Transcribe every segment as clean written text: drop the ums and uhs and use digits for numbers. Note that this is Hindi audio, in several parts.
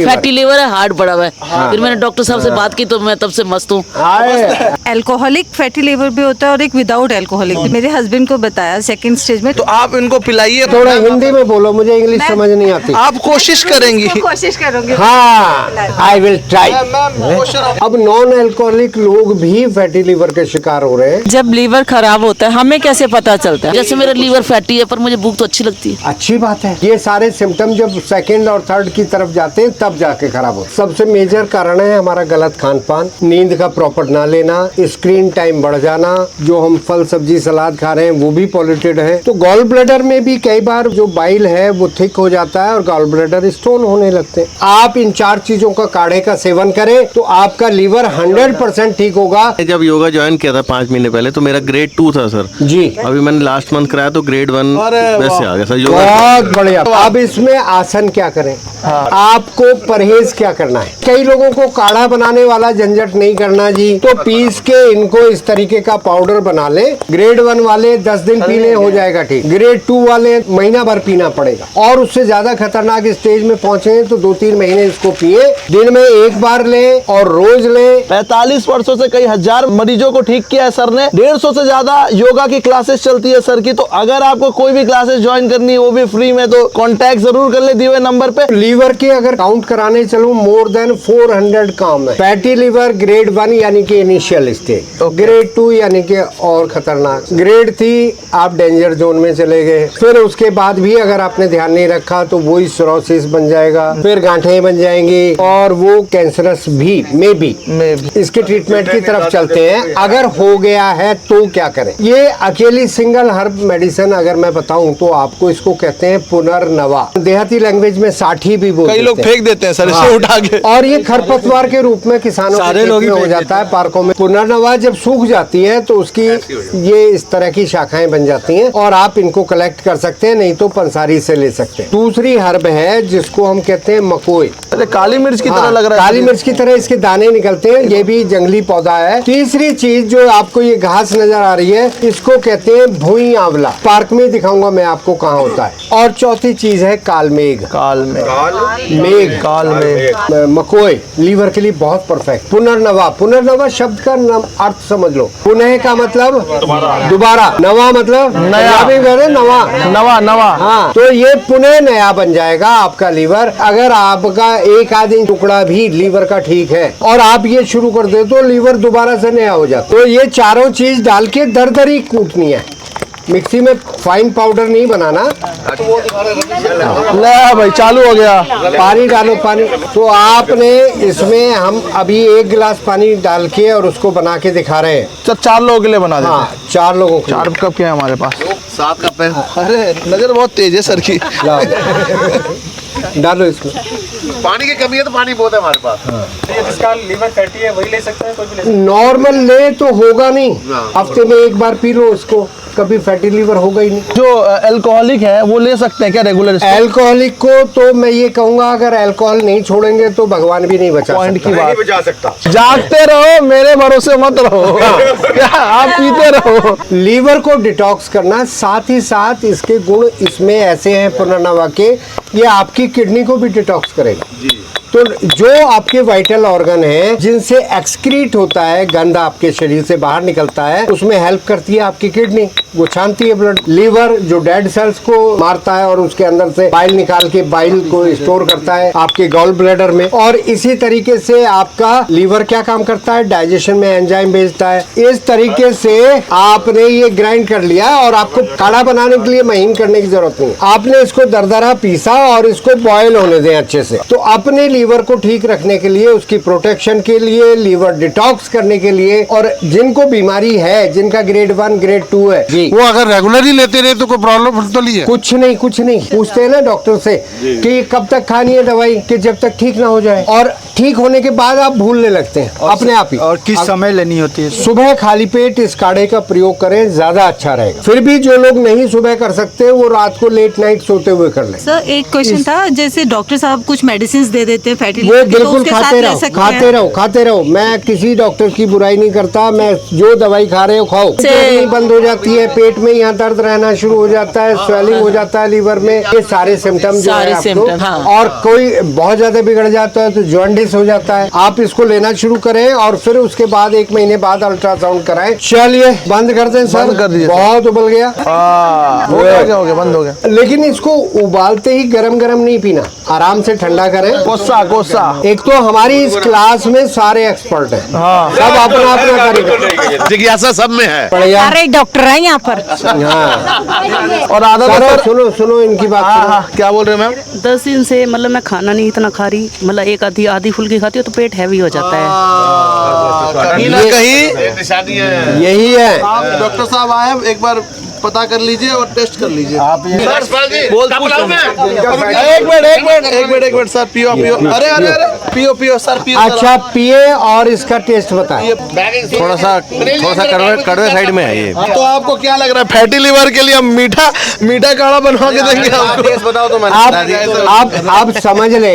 फैटी लीवर है, हार्ट बढ़ा हुआ है। फिर मैंने डॉक्टर साहब से बात की तो मैं तब से मस्त हूँ। अल्कोहलिक फैटी लीवर भी होता है और एक विदाउट अल्कोहलिक। मेरे हस्बैंड को बताया सेकंड स्टेज में। तो आप इनको पिलाइए। थोड़ा हिंदी में बोलो, मुझे इंग्लिश समझ नहीं आती। आप कोशिश करेंगी? कोशिश करूंगी। हाँ, आई विल ट्राई। अब नॉन अल्कोहलिक लोग भी फैटी लीवर के शिकार हो रहे हैं। जब लीवर खराब होता है हमें कैसे पता चलता है? जैसे मेरा लीवर फैटी है पर मुझे भूख तो अच्छी लगती है। अच्छी बात है। ये सारे सिम्टम जब सेकंड और थर्ड की तरफ जाते हैं तब जाके खराब हो। सबसे मेजर कारण है हमारा गलत खान पान, नींद का प्रॉपर ना लेना, स्क्रीन टाइम बढ़ जाना, जो हम फल सब्जी सलाद खा रहे हैं वो भी पॉल्यूटेड है। तो गॉल ब्लैडर में भी कई बार जो बाइल है वो थिक हो जाता है और गॉल ब्लैडर स्टोन होने लगते हैं। आप इन 4 चीजों का काढ़े का सेवन करें तो आपका लीवर 100% ठीक होगा। जब योगा ज्वाइन किया था 5 महीने पहले तो मेरा ग्रेड 2 था सर जी। अभी मैंने लास्ट मंथ कराया तो ग्रेड 1 वैसे आ गया सर योगा। बहुत बढ़िया। अब इसमें आसन क्या करें, आपको परहेज क्या करना है। कई लोगों को काढ़ा बनाने वाला झंझट नहीं करना जी, तो पीस के इनको इस तरीके का पाउडर बना ले। ग्रेड 1 वाले 10 दिन पी ले, हो जाएगा ठीक। ग्रेड 2 वाले महीना भर पीना पड़ेगा और उससे ज्यादा खतरनाक स्टेज में पहुंचे तो 2-3 महीने इसको पिए। दिन में 1 बार ले और रोज ले। 45 वर्षों से कई हजार मरीजों को ठीक किया है सर ने। 150 से ज्यादा योगा की क्लासेस चलती है सर की। तो अगर आपको कोई भी क्लासेस ज्वाइन करनी है वो भी फ्री में, तो कांटेक्ट जरूर कर ले दिए हुए नंबर पे। लीवर के अगर काउंट कराने चलूं मोर देन 400 काम है। फैटी लीवर ग्रेड 1 यानी कि इनिशियल स्टेज, ग्रेड 2 यानी कि और खतरनाक, ग्रेड 3 आप डेंजर जोन में चले गए। फिर उसके बाद भी अगर आपने ध्यान नहीं रखा तो वही सिरोसिस बन जाएगा, फिर गांठें बन जाएंगी और वो कैंसरस भी मे बी। इसके ट्रीटमेंट की तरफ चलते हैं। अगर हो गया है तो क्या करें। ये अकेली सिंगल हर्ब मेडिसिन अगर मैं बताऊं तो आपको इसको कहते हैं पुनर्नवा। देहाती लैंग्वेज में साठी भी बोलते हैं। कई लोग फेंक देते हैं सर इसे उठा के। और ये खरपतवार के रूप में किसानों के खेत में हो जाता है, पार्कों में। पुनर्नवा जब सूख जाती है तो उसकी ये इस तरह की शाखाएं बन जाती हैं और आप इनको कलेक्ट कर सकते हैं, नहीं तो पंसारी से ले सकते हैं। दूसरी हर्ब है जिसको हम कहते हैं मकोई। अरे काली मिर्च की तरह लग रहा है। काली मिर्च की तरह इसके दाने निकलते हैं। ये भी जंगली पौधा है। तीसरी चीज जो आपको ये घास नजर आ रही है इसको कहते हैं भुई आंवला। पार्क में दिखाऊंगा मैं आपको कहाँ होता है। और चौथी चीज है कालमेघ। मकोई लीवर के लिए बहुत परफेक्ट। पुनर्नवा, पुनर्नवा शब्द का अर्थ समझ लो। पुनः का मतलब दोबारा, नवा मतलब नया। नवा। हाँ, तो ये पुनः नया बन जाएगा आपका लीवर। अगर आपका एक आधी टुकड़ा भी लीवर का ठीक है और आप ये शुरू कर दे तो लीवर दोबारा से नया हो जाता। तो ये चारों चीज डाल के दरदरी कूटनी है, मिक्सी में फाइन पाउडर नहीं बनाना। ले भाई चालू हो गया। पानी डालो, पानी। तो आपने इसमें हम अभी 1 गिलास पानी डाल के और उसको बना के दिखा रहे हैं। सर 4 लोगों के लिए बना देते हैं। हाँ, 4 लोगों के 4 कप के हैं हमारे पास। 7 कप है। अरे नजर बहुत तेज है सर की। डालो इसमें। पानी की कमी है तो पानी बहुत है हमारे पास। जिसका लीवर फैटी है वही ले सकता है, कोई भी ले सकता नॉर्मल ले तो होगा नहीं, हफ्ते में 1 बार पी लो उसको, कभी फैटी लीवर होगा ही नहीं। जो अल्कोहलिक है वो ले सकते हैं क्या रेगुलर? अल्कोहलिक को तो मैं ये कहूंगा अगर अल्कोहल नहीं छोड़ेंगे तो भगवान भी नहीं बचा पॉइंट सकता। की बात बचा सकता। जागते रहो, मेरे भरोसे मत रहो। क्या आप पीते रहो। लीवर को डिटॉक्स करना, साथ ही साथ इसके गुण इसमें ऐसे हैं पुनर्नवा के, ये आपकी किडनी को भी डिटॉक्स करेगा। तो जो आपके वाइटल ऑर्गन हैं जिनसे एक्सक्रीट होता है, गंद आपके शरीर से बाहर निकलता है, उसमें हेल्प करती है आपकी किडनी, वो छानती है ब्लड। लीवर जो डेड सेल्स को मारता है और उसके अंदर से बाइल निकाल के बाइल को स्टोर करता है आपके गॉल ब्लैडर में। और इसी तरीके से आपका लीवर क्या काम करता है, डाइजेशन में एंजाइम भेजता है। इस तरीके से आपने ये ग्राइंड कर लिया और आपको काढ़ा बनाने के लिए महीन करने की जरूरत नहीं। आपने इसको दरदरा पीसा और इसको बॉयल होने दें अच्छे से। तो अपने लीवर को ठीक रखने के लिए, उसकी प्रोटेक्शन के लिए, लीवर डिटॉक्स करने के लिए, और जिनको बीमारी है, जिनका ग्रेड 1 ग्रेड 2 है जी, वो अगर रेगुलरली लेते रहे तो कोई प्रॉब्लम तो नहीं है? कुछ नहीं पूछते हैं ना डॉक्टर से कि कब तक खानी है दवाई, कि जब तक ठीक ना हो जाए। और ठीक होने के बाद आप भूलने लगते हैं अपने आप ही। और किस समय लेनी होती है? सुबह खाली पेट इस काढ़े का प्रयोग करें, ज्यादा अच्छा रहेगा। फिर भी जो लोग नहीं सुबह कर सकते वो रात को लेट नाइट सोते हुए कर लें। सर एक क्वेश्चन था, जैसे डॉक्टर साहब कुछ मेडिसिन दे देते हैं फैटी वो लिवर की, तो बिल्कुल उसके साथ खाते ले रहो, सकते हैं। खाते रहो। मैं किसी डॉक्टर की बुराई नहीं करता, मैं जो दवाई खा रहे हो खाओ। गर्मी बंद हो जाती है, पेट में यहाँ दर्द रहना शुरू हो जाता है, स्वेलिंग हो जाता है लीवर में, ये सारे सिम्टम जो है सारे आपको, symptom, हाँ। और कोई बहुत ज्यादा बिगड़ जाता है तो जॉन्डिस हो जाता है। आप इसको लेना शुरू करें और फिर उसके बाद 1 महीने बाद अल्ट्रासाउंड कराएं। चलिए बंद कर दें सर, बंद कर दीजिए। बहुत उबल गया। हो गया बंद हो गया। लेकिन इसको उबालते ही गरम गरम नहीं पीना, आराम से ठंडा करें। कोसा एक तो हमारी इस क्लास में सारे एक्सपर्ट हैं, सब अपना अपना करेंगे। जिज्ञासा सब में है। बढ़िया। सारे डॉक्टर हैं यहाँ पर। हाँ। और आधा सर, सुनो इनकी बात सुनो। क्या बोल रहे हैं मैम? 10 दिन से मतलब मैं खाना नहीं इतना खा रही, मतलब एक आधी फुल्की खाती हूँ तो पेट हैवी हो जाता है। कहीं ना कहीं निशानी है। यही है। आप डॉक्टर साहब आए, एक बार पता कर लीजिए और टेस्ट कर लीजिए। आप ये एक मिनट सर, पियो अरे पियो सर, पियो। अच्छा पिए और इसका टेस्ट बताएं। थोड़ा सा कड़वे साइड में है ये। तो आपको क्या लग रहा है, फैटी लिवर के लिए हम मीठा काढ़ा बनवा के देंगे आपको? बताओ तो मैं आप समझ ले,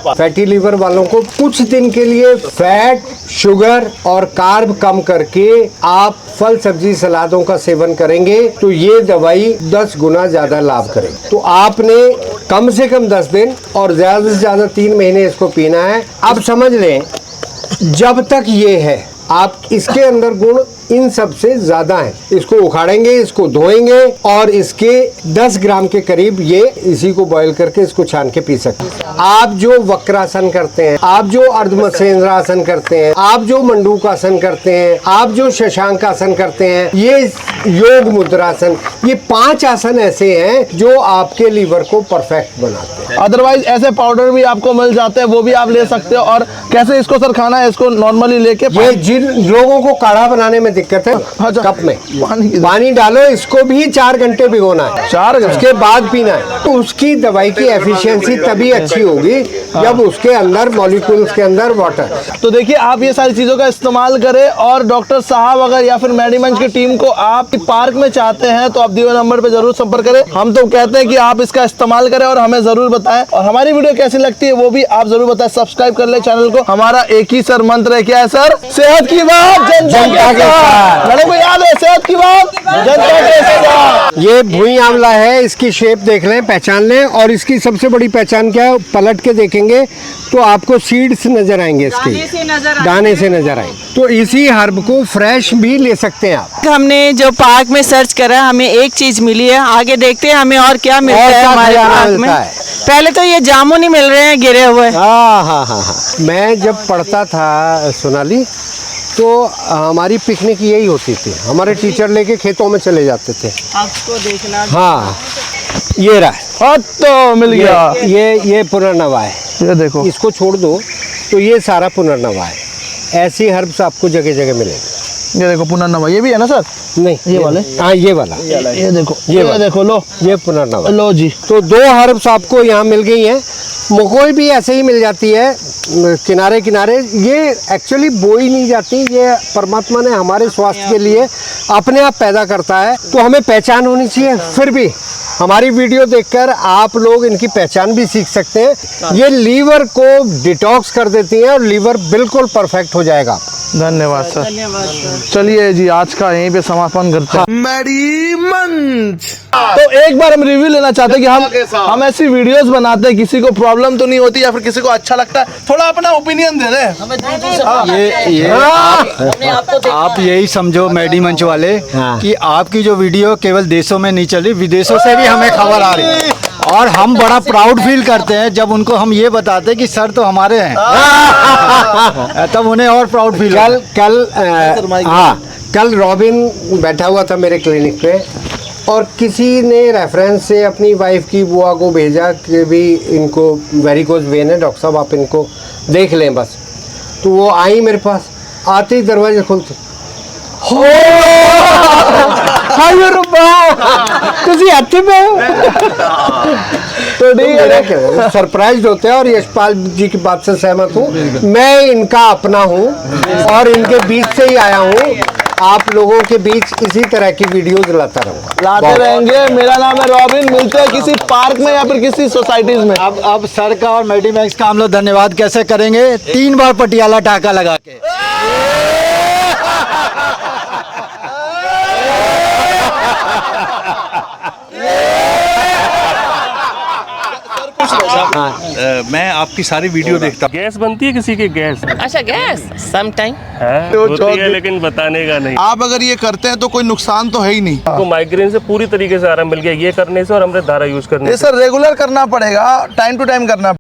फैटी लिवर वालों को कुछ दिन के लिए फैट, शुगर और कार्ब कम करके आप फल सब्जी सलादों का सेवन करेंगे तो ये दवाई 10 गुना ज्यादा लाभ करेगी। तो आपने कम से कम 10 दिन और ज्यादा से ज्यादा 3 महीने इसको पीना है। अब समझ लें, जब तक ये है आप इसके अंदर गुण इन सब से ज्यादा हैं। इसको उखाड़ेंगे, इसको धोएंगे और इसके 10 ग्राम के करीब ये इसी को बॉईल करके इसको छान के पी सकते हैं। आप जो वक्रासन करते हैं, आप जो अर्धमत्स्येंद्रासन करते हैं, आप जो मंडूकासन करते हैं, आप जो शशांकासन करते हैं, ये योग मुद्रासन, ये 5 आसन ऐसे हैं जो आपके लीवर को परफेक्ट बनाते हैं। अदरवाइज ऐसे पाउडर भी आपको मिल जाते हैं, वो भी आप ले सकते हो। और कैसे इसको सर खाना है? इसको नॉर्मली लेके ये जिन लोगों को काढ़ा बनाने में दिक्कत है, कप में पानी डालो, इसको भी 4 घंटे भिगोना है, 4 घंटे उसके बाद पीना है। तो उसकी दवाई की एफिशिएंसी तभी अच्छी होगी जब उसके अंदर मॉलिक्यूल्स के अंदर वाटर। तो देखिए, आप ये सारी चीजों का इस्तेमाल करें। और डॉक्टर साहब अगर या फिर मेडिमंच की टीम को आप पार्क में चाहते हैं तो आप दिए हुए नंबर पे जरूर संपर्क करें। हम तो कहते हैं कि आप इसका इस्तेमाल करें और हमें जरूर बताएं। और हमारी वीडियो कैसी लगती है वो भी आप जरूर बताएं। सब्सक्राइब कर ले चैनल को। हमारा एक ही सर मंत्र है, क्या है सर? सेहत की बात जनता के साथ। लड़े को याद है, सेहत की बात जनता के साथ। ये भुई आंवला है, इसकी शेप देख लें, पहचान लें। और इसकी सबसे बड़ी पहचान क्या है, पलट के देखेंगे तो आपको सीड्स नजर आएंगे, इसके दाने से नजर आएंगे। तो इसी हर्ब को फ्रेश भी ले सकते हैं आप। हमने जो पार्क में सर्च करा, हमें एक चीज मिली है, आगे देखते हैं हमें और क्या मिलता और है क्या हमारे खजाना पार्क में। मिलता है? पहले तो ये जामुन ही मिल रहे हैं गिरे हुए। हाँ। मैं जब पढ़ता था सोनाली, तो हमारी पिकनिक यही होती थी। हमारे टीचर लेके खेतों में चले जाते थे। आपको देखना। हाँ, ये रहा, तो मिल गया। ये पुनर्नवा है। ये देखो, इसको छोड़ दो तो ये सारा पुनर्नवा है। ऐसी हर्ब्स आपको जगह जगह मिलेंगे। ये देखो पुनर्नवा, ये भी है ना सर? नहीं, ये वाले? हाँ, ये वाला। ये देखो, ये देखो, लो ये पुनर्नवा। लो जी। तो 2 हर्ब्स आपको यहाँ मिल गई हैं। मकोई भी ऐसे ही मिल जाती है किनारे किनारे। ये एक्चुअली बोई नहीं जाती, ये परमात्मा ने हमारे स्वास्थ्य के लिए अपने आप पैदा करता है। तो हमें पहचान होनी चाहिए। फिर भी हमारी वीडियो देखकर आप लोग इनकी पहचान भी सीख सकते हैं। ये लीवर को डिटॉक्स कर देती हैं और लीवर बिल्कुल परफेक्ट हो जाएगा। धन्यवाद सर। चलिए जी, आज का यहीं पे समापन करते हैं। मेडिमंच। तो एक बार हम रिव्यू लेना चाहते हैं कि हम ऐसी वीडियोस बनाते हैं, किसी को प्रॉब्लम तो नहीं होती या फिर किसी को अच्छा लगता है, थोड़ा अपना ओपिनियन दे रहे हैं। आप यही समझो मेडिमंच वाले कि आपकी जो वीडियो केवल देशों में नहीं चली, विदेशों से भी हमें खबर आ रही है। और हम बड़ा प्राउड फील करते हैं जब उनको हम ये बताते हैं कि सर तो हमारे हैं। तब उन्हें और प्राउड फील। कल रॉबिन बैठा हुआ था मेरे क्लिनिक पे और किसी ने रेफरेंस से अपनी वाइफ की बुआ को भेजा कि भी इनको वेरिकोज वेन है, डॉक्टर साहब आप इनको देख लें बस। तो वो आई मेरे पास, आते ही दरवाजे खुलते, तो सरप्राइज होते हैं। और यशपाल जी की बात से सहमत हूँ। मैं इनका अपना हूँ और इनके बीच से ही आया हूँ आप लोगों के बीच इसी तरह की वीडियोस लाता रहूंगा। लाते रहेंगे। मेरा नाम है रॉबिन। मिलते हैं किसी पार्क में या फिर किसी सोसाइटीज में। अब सर का और मेडिमैक्स का हम लोग धन्यवाद कैसे करेंगे? 3 बार पटियाला टाका लगा के। मैं आपकी सारी वीडियो देखता हूँ। गैस बनती है किसी के गैस? अच्छा गैस सम टाइम होती है लेकिन बताने का नहीं। आप अगर ये करते हैं तो कोई नुकसान तो है ही नहीं। आपको माइग्रेन से पूरी तरीके से आराम मिल गया ये करने से और अमृत धारा यूज करने ये से। सर रेगुलर करना पड़ेगा, टाइम टू टाइम करना